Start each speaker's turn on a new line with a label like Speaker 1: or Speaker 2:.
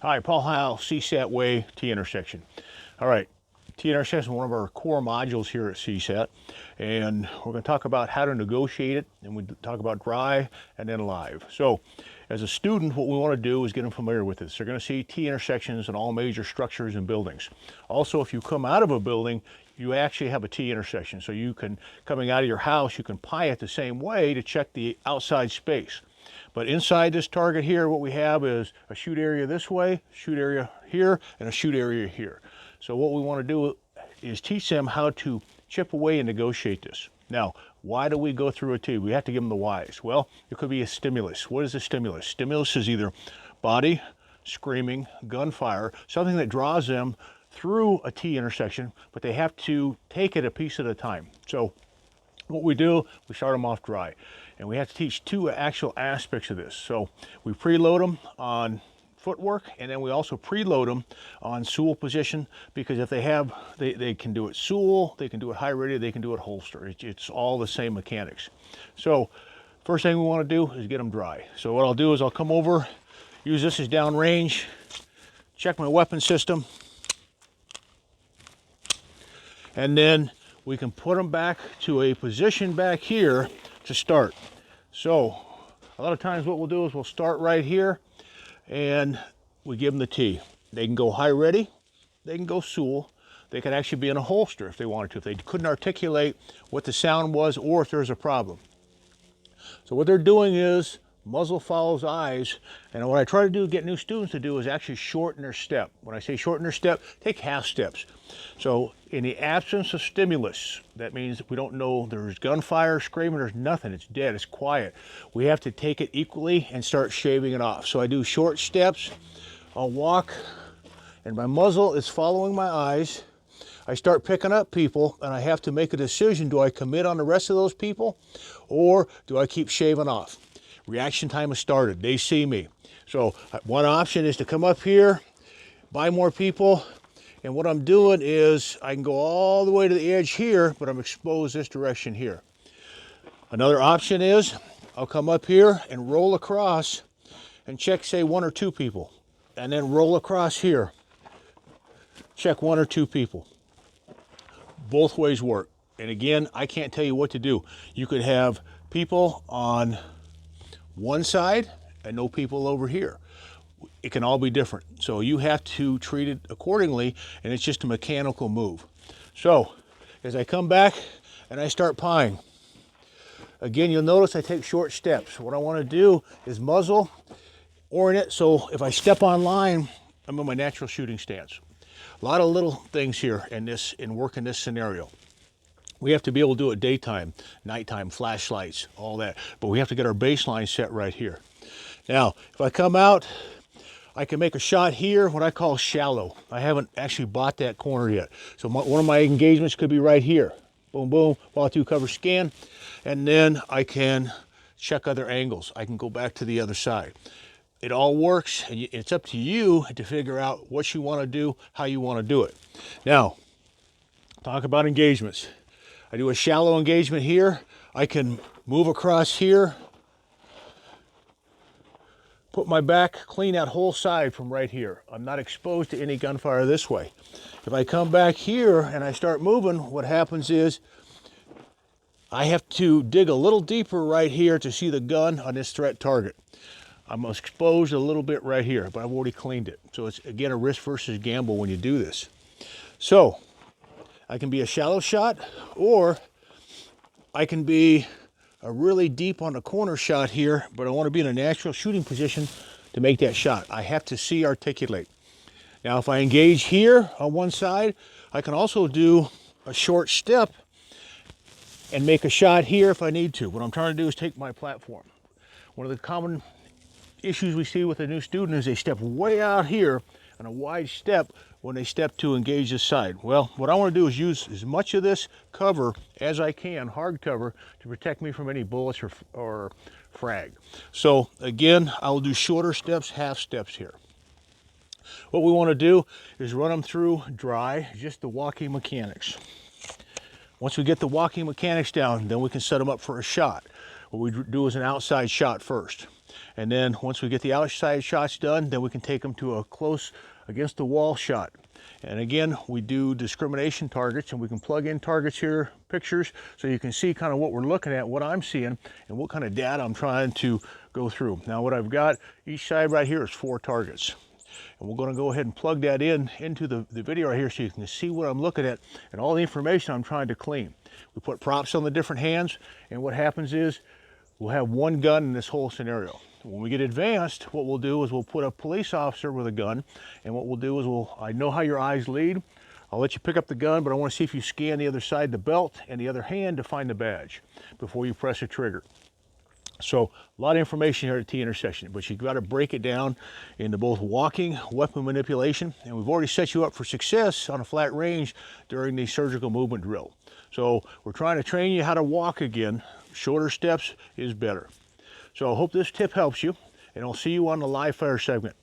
Speaker 1: Hi, Paul Howell, CSAT Way T-intersection. All right, T-intersection is one of our core modules here at CSAT, and we're going to talk about how to negotiate it, and we talk about dry and then live. So, as a student, what we want to do is get them familiar with this. They're going to see T-intersections in all major structures and buildings. Also, if you come out of a building, you actually have a T-intersection. So you can, coming out of your house, you can pie it the same way to check the outside space. But inside this target here, what we have is a shoot area this way, shoot area here, and a shoot area here. So what we want to do is teach them how to chip away and negotiate this. Now, why do we go through a T? We have to give them the whys. Well, it could be a stimulus. What is a stimulus? Stimulus is either body, screaming, gunfire, something that draws them through a T intersection, but they have to take it a piece at a time. So what we do, we start them off dry. And we have to teach two actual aspects of this. So we preload them on footwork, and then we also preload them on Sewell position, because if they have, they can do it Sewell, they can do it high ready, they can do it holster. It's all the same mechanics. So first thing we want to do is get them dry. So what I'll do is I'll come over, use this as downrange, check my weapon system, and then we can put them back to a position back here to start. So a lot of times what we'll do is we'll start right here and we give them the T. They can go high ready, they can go Sewell, they could actually be in a holster if they wanted to, if they couldn't articulate what the sound was or if there's a problem. So what they're doing is muzzle follows eyes, and what I try to do, get new students to do, is actually shorten their step. When I say shorten their step, take half steps. So in the absence of stimulus, that means we don't know there's gunfire, screaming, there's nothing, it's dead, it's quiet. We have to take it equally and start shaving it off. So I do short steps, I'll walk, and my muzzle is following my eyes. I start picking up people, and I have to make a decision. Do I commit on the rest of those people, or do I keep shaving off? Reaction time has started. They see me. So one option is to come up here, buy more people, and what I'm doing is I can go all the way to the edge here, but I'm exposed this direction here. Another option is I'll come up here and roll across and check, say, one or two people, and then roll across here, check one or two people. Both ways work. And again, I can't tell you what to do. You could have people on one side and no people over here. It can all be different. So you have to treat it accordingly, and it's just a mechanical move. So as I come back and I start pieing, again, you'll notice I take short steps. What I want to do is muzzle, orient it, so if I step on line, I'm in my natural shooting stance. A lot of little things here in working this scenario. We have to be able to do it daytime, nighttime, flashlights, all that. But we have to get our baseline set right here. Now, if I come out, I can make a shot here, what I call shallow. I haven't actually bought that corner yet. So one of my engagements could be right here. Boom, boom, follow through cover scan. And then I can check other angles. I can go back to the other side. It all works, and it's up to you to figure out what you want to do, how you want to do it. Now, talk about engagements. I do a shallow engagement here. I can move across here, put my back, clean that whole side from right here. I'm not exposed to any gunfire this way. If I come back here and I start moving, what happens is I have to dig a little deeper right here to see the gun on this threat target. I'm exposed a little bit right here, but I've already cleaned it. So it's, again, a risk versus gamble when you do this. So I can be a shallow shot, or I can be a really deep on the corner shot here, but I want to be in a natural shooting position to make that shot. I have to see articulate. Now, if I engage here on one side, I can also do a short step and make a shot here if I need to. What I'm trying to do is take my platform. One of the common issues we see with a new student is they step way out here on a wide step when they step to engage this side. Well, what I want to do is use as much of this cover as I can, hard cover, to protect me from any bullets or frag. So again, I will do shorter steps, half steps here. What we want to do is run them through dry, just the walking mechanics. Once we get the walking mechanics down, then we can set them up for a shot. What we do is an outside shot first. And then once we get the outside shots done, then we can take them to a close against the wall shot. And again, we do discrimination targets, and we can plug in targets here, pictures, so you can see kind of what we're looking at, what I'm seeing, and what kind of data I'm trying to go through. Now what I've got, each side right here is 4 targets. And we're going to go ahead and plug that into the video right here so you can see what I'm looking at and all the information I'm trying to clean. We put props on the different hands, and what happens is we'll have one gun in this whole scenario. When we get advanced, what we'll do is we'll put a police officer with a gun, and what we'll do is I know how your eyes lead. I'll let you pick up the gun, but I want to see if you scan the other side of the belt and the other hand to find the badge before you press the trigger. So a lot of information here at T-Intersection, but you've got to break it down into both walking, weapon manipulation, and we've already set you up for success on a flat range during the surgical movement drill. So we're trying to train you how to walk again. Shorter steps is better. So I hope this tip helps you, and I'll see you on the live fire segment.